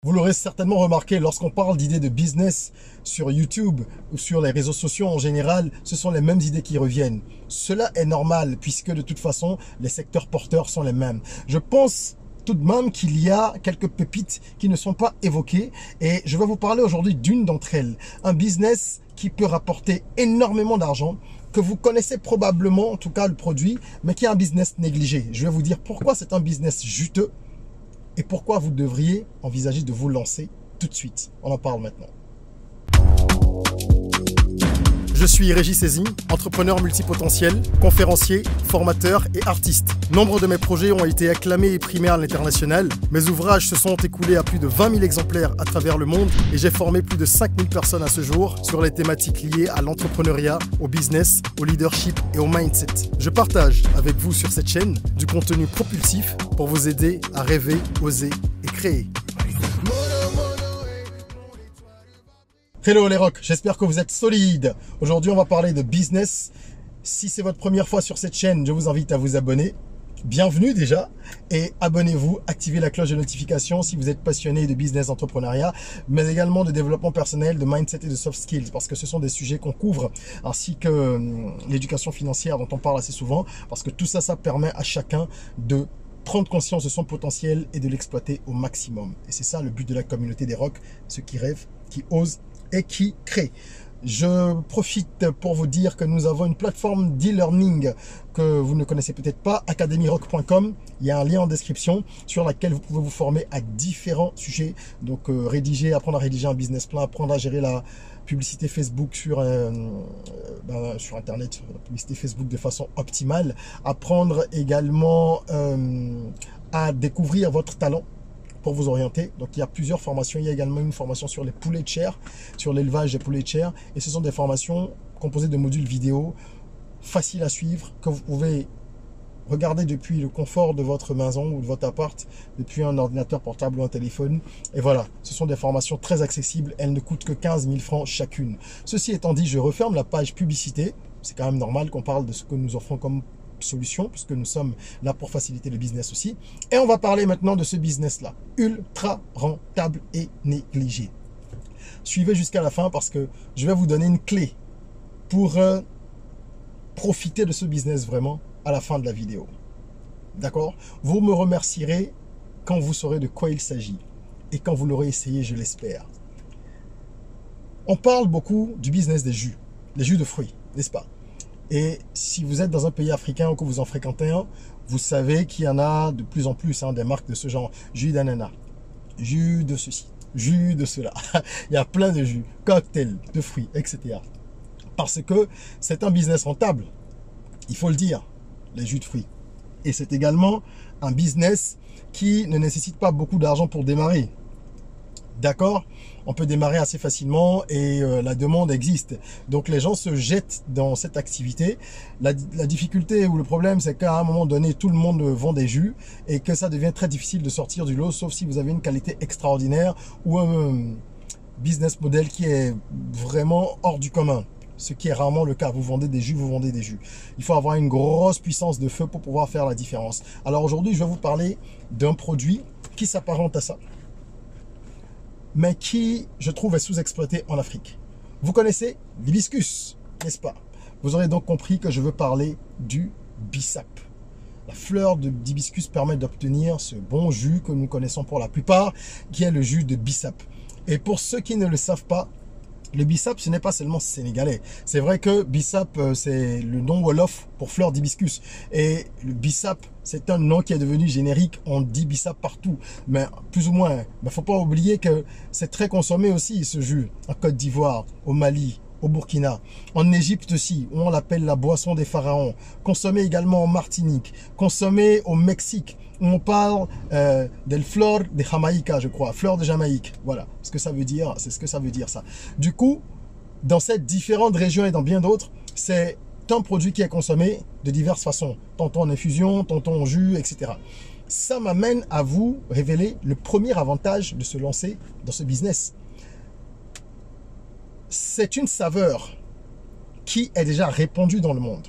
Vous l'aurez certainement remarqué, lorsqu'on parle d'idées de business sur YouTube ou sur les réseaux sociaux en général, ce sont les mêmes idées qui reviennent. Cela est normal puisque de toute façon, les secteurs porteurs sont les mêmes. Je pense tout de même qu'il y a quelques pépites qui ne sont pas évoquées et je vais vous parler aujourd'hui d'une d'entre elles. Un business qui peut rapporter énormément d'argent, que vous connaissez probablement, en tout cas le produit, mais qui est un business négligé. Je vais vous dire pourquoi c'est un business juteux et pourquoi vous devriez envisager de vous lancer tout de suite. On en parle maintenant. Je suis Régis Sezin, entrepreneur multipotentiel, conférencier, formateur et artiste. Nombre de mes projets ont été acclamés et primés à l'international. Mes ouvrages se sont écoulés à plus de 20 000 exemplaires à travers le monde et j'ai formé plus de 5 000 personnes à ce jour sur les thématiques liées à l'entrepreneuriat, au business, au leadership et au mindset. Je partage avec vous sur cette chaîne du contenu propulsif pour vous aider à rêver, oser et créer. Hello les rocks, j'espère que vous êtes solides. Aujourd'hui, on va parler de business. Si c'est votre première fois sur cette chaîne, je vous invite à vous abonner. Bienvenue déjà et abonnez-vous, activez la cloche de notification si vous êtes passionné de business, d'entrepreneuriat, mais également de développement personnel, de mindset et de soft skills parce que ce sont des sujets qu'on couvre, ainsi que l'éducation financière dont on parle assez souvent parce que tout ça, ça permet à chacun de prendre conscience de son potentiel et de l'exploiter au maximum. Et c'est ça le but de la communauté des rocks, ceux qui rêvent, qui osent et qui crée. Je profite pour vous dire que nous avons une plateforme d'e-learning que vous ne connaissez peut-être pas, academyrock.com. Il y a un lien en description sur laquel vous pouvez vous former à différents sujets. Donc apprendre à rédiger un business plan, apprendre à gérer la publicité Facebook sur Internet, la publicité Facebook de façon optimale, apprendre également à découvrir votre talent pour vous orienter. Donc il y a plusieurs formations. Il y a également une formation sur les poulets de chair, sur l'élevage des poulets de chair. Et ce sont des formations composées de modules vidéo faciles à suivre que vous pouvez regarder depuis le confort de votre maison ou de votre appart, depuis un ordinateur portable ou un téléphone. Et voilà, ce sont des formations très accessibles. Elles ne coûtent que 15 000 francs chacune. Ceci étant dit, je referme la page publicité. C'est quand même normal qu'on parle de ce que nous offrons comme solution, puisque nous sommes là pour faciliter le business aussi. Et on va parler maintenant de ce business-là, ultra rentable et négligé. Suivez jusqu'à la fin parce que je vais vous donner une clé pour profiter de ce business vraiment à la fin de la vidéo. D'accord? Vous me remercierez quand vous saurez de quoi il s'agit et quand vous l'aurez essayé, je l'espère. On parle beaucoup du business des jus de fruits, n'est-ce pas? Et si vous êtes dans un pays africain ou que vous en fréquentez un, vous savez qu'il y en a de plus en plus des marques de ce genre. Jus d'ananas, jus de ceci, jus de cela. Il y a plein de jus, cocktails, de fruits, etc. Parce que c'est un business rentable, il faut le dire, les jus de fruits. Et c'est également un business qui ne nécessite pas beaucoup d'argent pour démarrer. D'accord? On peut démarrer assez facilement et la demande existe. Donc les gens se jettent dans cette activité. La difficulté ou le problème, c'est qu'à un moment donné, tout le monde vend des jus et que ça devient très difficile de sortir du lot, sauf si vous avez une qualité extraordinaire ou un business model qui est vraiment hors du commun. Ce qui est rarement le cas. Vous vendez des jus, vous vendez des jus. Il faut avoir une grosse puissance de feu pour pouvoir faire la différence. Alors aujourd'hui, je vais vous parler d'un produit qui s'apparente à ça, mais qui, je trouve, est sous-exploité en Afrique. Vous connaissez l'hibiscus, n'est-ce pas? Vous aurez donc compris que je veux parler du bissap. La fleur d'hibiscus permet d'obtenir ce bon jus que nous connaissons pour la plupart, qui est le jus de bissap. Et pour ceux qui ne le savent pas, le bissap, ce n'est pas seulement sénégalais. C'est vrai que bissap, c'est le nom wolof pour fleur d'hibiscus. Et le bissap, c'est un nom qui est devenu générique. On dit bissap partout, mais plus ou moins. Mais faut pas oublier que c'est très consommé aussi, ce jus, en Côte d'Ivoire, au Mali, au Burkina, en Égypte aussi, où on l'appelle la boisson des pharaons. Consommé également en Martinique, consommé au Mexique, où on parle del flor de Jamaïca, je crois, fleur de Jamaïque. Voilà, ce que ça veut dire, c'est ce que ça veut dire ça. Du coup, dans ces différentes régions et dans bien d'autres, c'est un produit qui est consommé de diverses façons, tantôt en infusion, tantôt en jus, etc. Ça m'amène à vous révéler le premier avantage de se lancer dans ce business. C'est une saveur qui est déjà répandue dans le monde.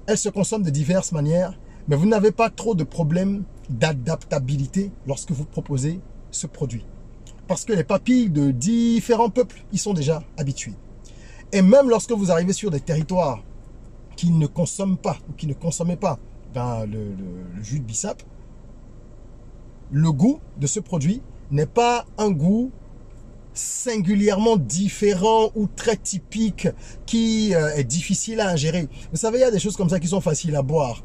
Elle se consomme de diverses manières, mais vous n'avez pas trop de problèmes d'adaptabilité lorsque vous proposez ce produit. Parce que les papilles de différents peuples, ils sont déjà habitués. Et même lorsque vous arrivez sur des territoires qui ne consomment pas, ou qui ne consommaient pas le jus de bissap, le goût de ce produit n'est pas un goût singulièrement différent ou très typique qui est difficile à ingérer. Vous savez, il y a des choses comme ça qui sont faciles à boire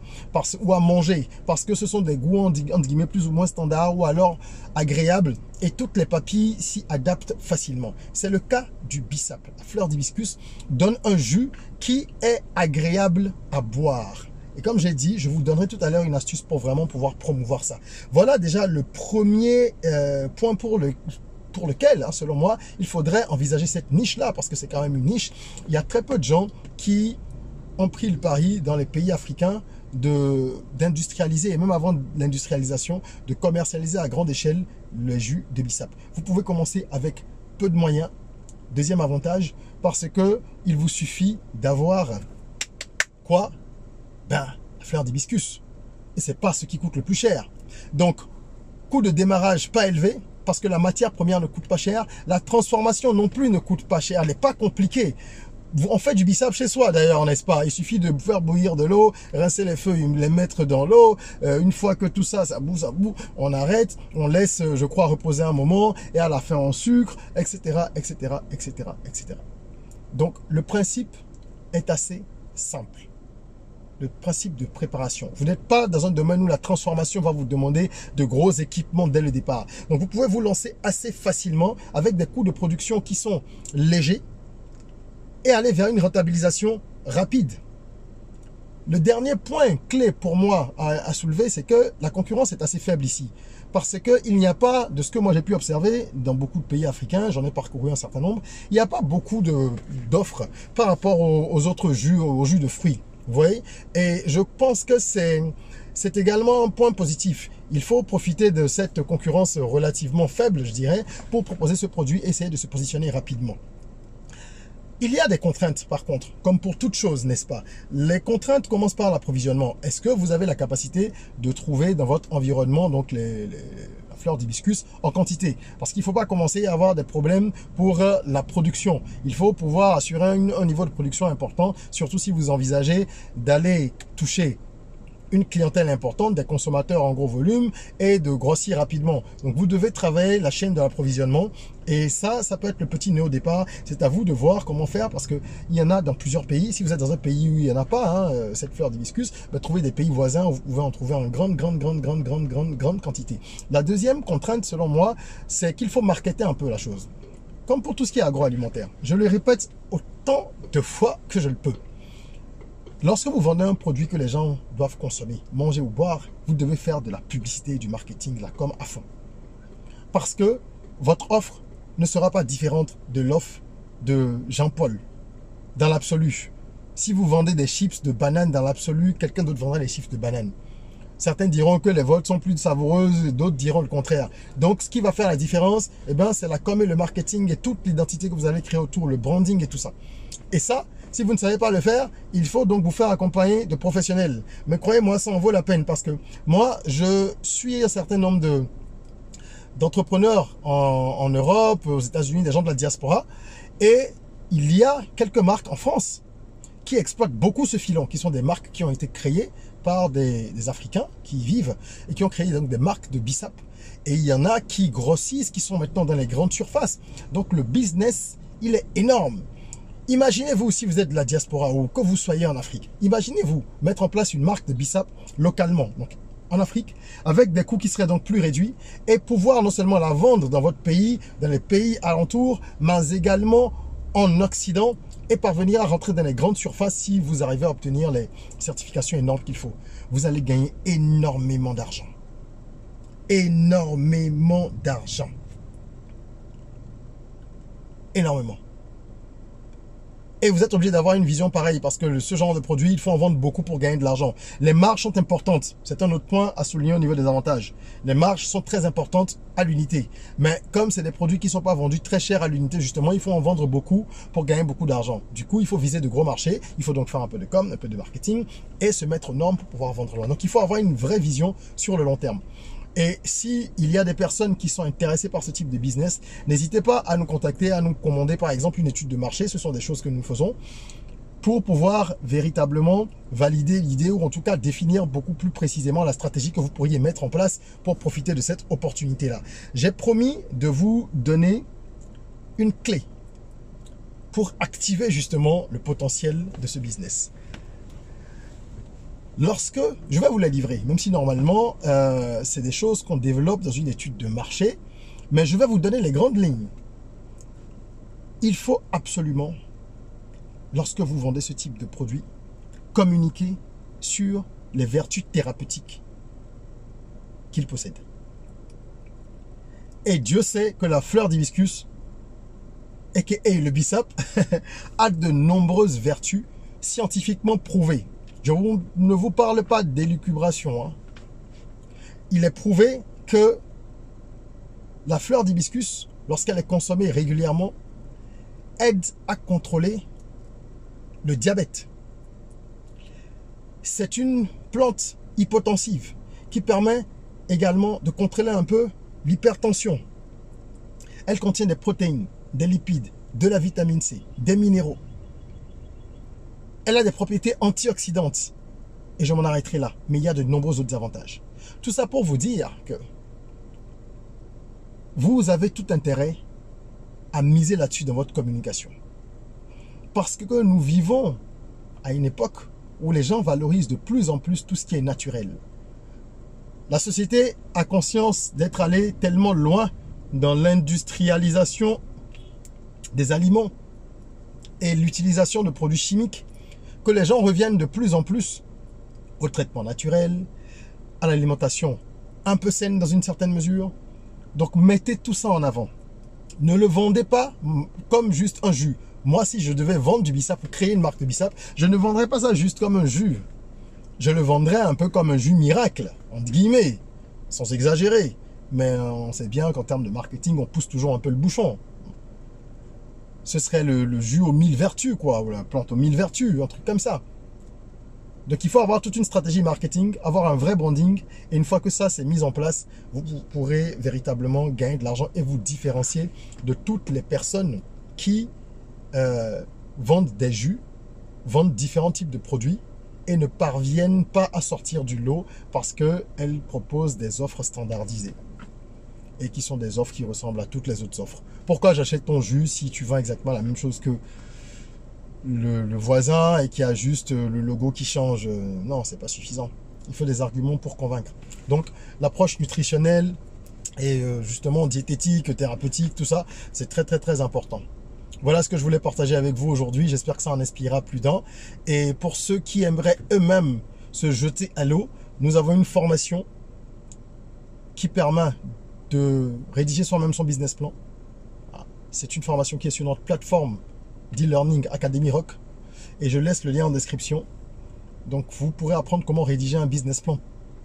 ou à manger parce que ce sont des goûts entre guillemets plus ou moins standards ou alors agréables et toutes les papilles s'y adaptent facilement. C'est le cas du bissap. La fleur d'hibiscus donne un jus qui est agréable à boire. Et comme j'ai dit, je vous donnerai tout à l'heure une astuce pour vraiment pouvoir promouvoir ça. Voilà déjà le premier point pour lequel, selon moi, il faudrait envisager cette niche-là, parce que c'est quand même une niche. Il y a très peu de gens qui ont pris le pari dans les pays africains d'industrialiser, et même avant l'industrialisation, de commercialiser à grande échelle le jus de bissap. Vous pouvez commencer avec peu de moyens. Deuxième avantage, parce que il vous suffit d'avoir quoi? La fleur d'hibiscus. Et c'est pas ce qui coûte le plus cher. Donc, coût de démarrage pas élevé, parce que la matière première ne coûte pas cher. La transformation non plus ne coûte pas cher. Elle n'est pas compliquée. On fait du bissap chez soi d'ailleurs, n'est-ce pas? Il suffit de faire bouillir de l'eau, rincer les feuilles, les mettre dans l'eau. Une fois que tout ça bout, on arrête, on laisse, je crois, reposer un moment et à la fin on sucre, etc., etc., etc., etc. Donc le principe est assez simple. Le principe de préparation. Vous n'êtes pas dans un domaine où la transformation va vous demander de gros équipements dès le départ. Donc vous pouvez vous lancer assez facilement avec des coûts de production qui sont légers et aller vers une rentabilisation rapide. Le dernier point clé pour moi à soulever, c'est que la concurrence est assez faible ici. Parce qu'il n'y a pas, de ce que moi j'ai pu observer dans beaucoup de pays africains, j'en ai parcouru un certain nombre, il n'y a pas beaucoup d'offres par rapport aux autres jus, aux jus de fruits. Vous voyez? Et je pense que c'est également un point positif. Il faut profiter de cette concurrence relativement faible, je dirais, pour proposer ce produit et essayer de se positionner rapidement. Il y a des contraintes par contre, comme pour toute chose, n'est-ce pas? Les contraintes commencent par l'approvisionnement. Est-ce que vous avez la capacité de trouver dans votre environnement donc la fleur d'hibiscus en quantité? Parce qu'il ne faut pas commencer à avoir des problèmes pour la production. Il faut pouvoir assurer un niveau de production important, surtout si vous envisagez d'aller toucher une clientèle importante, des consommateurs en gros volume et de grossir rapidement. Donc vous devez travailler la chaîne de l'approvisionnement et ça peut être le petit nœud au départ. C'est à vous de voir comment faire parce qu'il y en a dans plusieurs pays. Si vous êtes dans un pays où il n'y en a pas, cette fleur d'hibiscus, trouvez des pays voisins où vous pouvez en trouver en grande quantité. La deuxième contrainte selon moi, c'est qu'il faut marketer un peu la chose. Comme pour tout ce qui est agroalimentaire. Je le répète autant de fois que je le peux. Lorsque vous vendez un produit que les gens doivent consommer, manger ou boire, vous devez faire de la publicité, du marketing, de la com à fond. Parce que votre offre ne sera pas différente de l'offre de Jean-Paul dans l'absolu. Si vous vendez des chips de banane dans l'absolu, quelqu'un d'autre vendra les chips de banane. Certains diront que les vôtres sont plus savoureuses, d'autres diront le contraire. Donc, ce qui va faire la différence, c'est la com et le marketing et toute l'identité que vous allez créer autour, le branding et tout ça. Et ça, si vous ne savez pas le faire, il faut donc vous faire accompagner de professionnels. Mais croyez-moi, ça en vaut la peine parce que moi, je suis un certain nombre d'entrepreneurs en Europe, aux États-Unis, des gens de la diaspora. Et il y a quelques marques en France qui exploitent beaucoup ce filon, qui sont des marques qui ont été créées par des Africains qui y vivent et qui ont créé donc des marques de bissap. Et il y en a qui grossissent, qui sont maintenant dans les grandes surfaces. Donc le business, il est énorme. Imaginez-vous si vous êtes de la diaspora ou que vous soyez en Afrique. Imaginez-vous mettre en place une marque de bissap localement, donc en Afrique, avec des coûts qui seraient donc plus réduits et pouvoir non seulement la vendre dans votre pays, dans les pays alentours, mais également en Occident et parvenir à rentrer dans les grandes surfaces si vous arrivez à obtenir les certifications énormes qu'il faut. Vous allez gagner énormément d'argent. Énormément d'argent. Énormément. Et vous êtes obligé d'avoir une vision pareille parce que ce genre de produit, il faut en vendre beaucoup pour gagner de l'argent. Les marges sont importantes. C'est un autre point à souligner au niveau des avantages. Les marges sont très importantes à l'unité. Mais comme c'est des produits qui ne sont pas vendus très cher à l'unité, justement, il faut en vendre beaucoup pour gagner beaucoup d'argent. Du coup, il faut viser de gros marchés. Il faut donc faire un peu de com, un peu de marketing et se mettre aux normes pour pouvoir vendre loin. Donc, il faut avoir une vraie vision sur le long terme. Et si il y a des personnes qui sont intéressées par ce type de business, n'hésitez pas à nous contacter, à nous commander par exemple une étude de marché. Ce sont des choses que nous faisons pour pouvoir véritablement valider l'idée ou en tout cas définir beaucoup plus précisément la stratégie que vous pourriez mettre en place pour profiter de cette opportunité-là. J'ai promis de vous donner une clé pour activer justement le potentiel de ce business. Lorsque, je vais vous la livrer, même si normalement c'est des choses qu'on développe dans une étude de marché, mais je vais vous donner les grandes lignes. Il faut absolument, lorsque vous vendez ce type de produit, communiquer sur les vertus thérapeutiques qu'il possède. Et Dieu sait que la fleur d'hibiscus, aka le bissap, a de nombreuses vertus scientifiquement prouvées. Je ne vous parle pas d'élucubration. Il est prouvé que la fleur d'hibiscus, lorsqu'elle est consommée régulièrement, aide à contrôler le diabète. C'est une plante hypotensive qui permet également de contrôler un peu l'hypertension. Elle contient des protéines, des lipides, de la vitamine C, des minéraux. Elle a des propriétés antioxydantes. Et je m'en arrêterai là. Mais il y a de nombreux autres avantages. Tout ça pour vous dire que vous avez tout intérêt à miser là-dessus dans votre communication. Parce que nous vivons à une époque où les gens valorisent de plus en plus tout ce qui est naturel. La société a conscience d'être allée tellement loin dans l'industrialisation des aliments et l'utilisation de produits chimiques que les gens reviennent de plus en plus au traitement naturel, à l'alimentation un peu saine dans une certaine mesure. Donc mettez tout ça en avant. Ne le vendez pas comme juste un jus. Moi, si je devais vendre du bissap ou créer une marque de bissap, je ne vendrais pas ça juste comme un jus. Je le vendrais un peu comme un jus miracle, entre guillemets, sans exagérer. Mais on sait bien qu'en termes de marketing, on pousse toujours un peu le bouchon. Ce serait le jus aux 1000 vertus, quoi, ou la plante aux 1000 vertus, un truc comme ça. Donc il faut avoir toute une stratégie marketing, avoir un vrai branding, et une fois que ça c'est mis en place, vous pourrez véritablement gagner de l'argent et vous différencier de toutes les personnes qui vendent des jus, vendent différents types de produits et ne parviennent pas à sortir du lot parce qu'elles proposent des offres standardisées. Et qui sont des offres qui ressemblent à toutes les autres offres. Pourquoi j'achète ton jus si tu vends exactement la même chose que le voisin et qui a juste le logo qui change? Non, c'est pas suffisant. Il faut des arguments pour convaincre. Donc, l'approche nutritionnelle et justement diététique, thérapeutique, tout ça, c'est très très très important. Voilà ce que je voulais partager avec vous aujourd'hui. J'espère que ça en inspirera plus d'un. Et pour ceux qui aimeraient eux-mêmes se jeter à l'eau, nous avons une formation qui permet de rédiger soi-même son business plan. C'est une formation qui est sur notre plateforme d'e-learning Academy Rock et je laisse le lien en description. Donc vous pourrez apprendre comment rédiger un business plan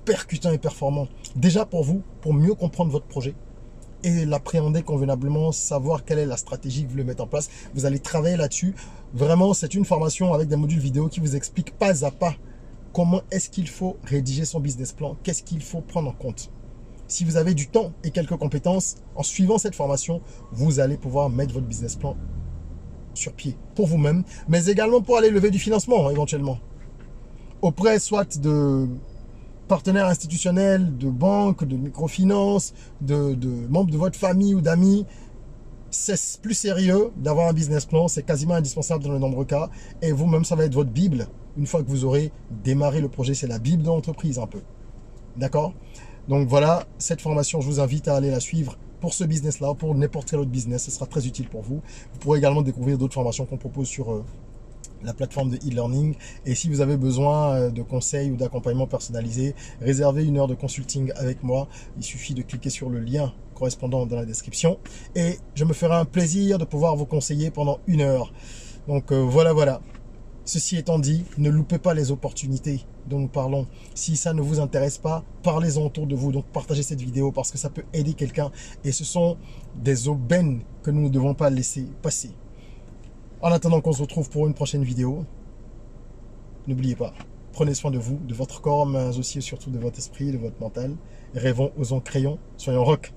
percutant et performant. Déjà pour vous, pour mieux comprendre votre projet et l'appréhender convenablement, savoir quelle est la stratégie que vous voulez mettre en place. Vous allez travailler là-dessus. Vraiment, c'est une formation avec des modules vidéo qui vous expliquent pas à pas comment est-ce qu'il faut rédiger son business plan, qu'est-ce qu'il faut prendre en compte. Si vous avez du temps et quelques compétences, en suivant cette formation, vous allez pouvoir mettre votre business plan sur pied pour vous-même, mais également pour aller lever du financement éventuellement. Auprès soit de partenaires institutionnels, de banques, de microfinance, de membres de votre famille ou d'amis. C'est plus sérieux d'avoir un business plan, c'est quasiment indispensable dans de nombreux cas. Et vous-même, ça va être votre Bible. Une fois que vous aurez démarré le projet, c'est la Bible de l'entreprise un peu. D'accord ? Donc voilà, cette formation, je vous invite à aller la suivre pour ce business-là, pour n'importe quel autre business. Ce sera très utile pour vous. Vous pourrez également découvrir d'autres formations qu'on propose sur la plateforme de e-learning. Et si vous avez besoin de conseils ou d'accompagnement personnalisé, réservez une heure de consulting avec moi. Il suffit de cliquer sur le lien correspondant dans la description. Et je me ferai un plaisir de pouvoir vous conseiller pendant une heure. Donc voilà. Ceci étant dit, ne loupez pas les opportunités dont nous parlons. Si ça ne vous intéresse pas, parlez-en autour de vous. Donc partagez cette vidéo parce que ça peut aider quelqu'un. Et ce sont des aubaines que nous ne devons pas laisser passer. En attendant qu'on se retrouve pour une prochaine vidéo, n'oubliez pas, Prenez soin de vous, de votre corps, mais aussi et surtout de votre esprit, de votre mental. Rêvons, osons, créons, soyons rock.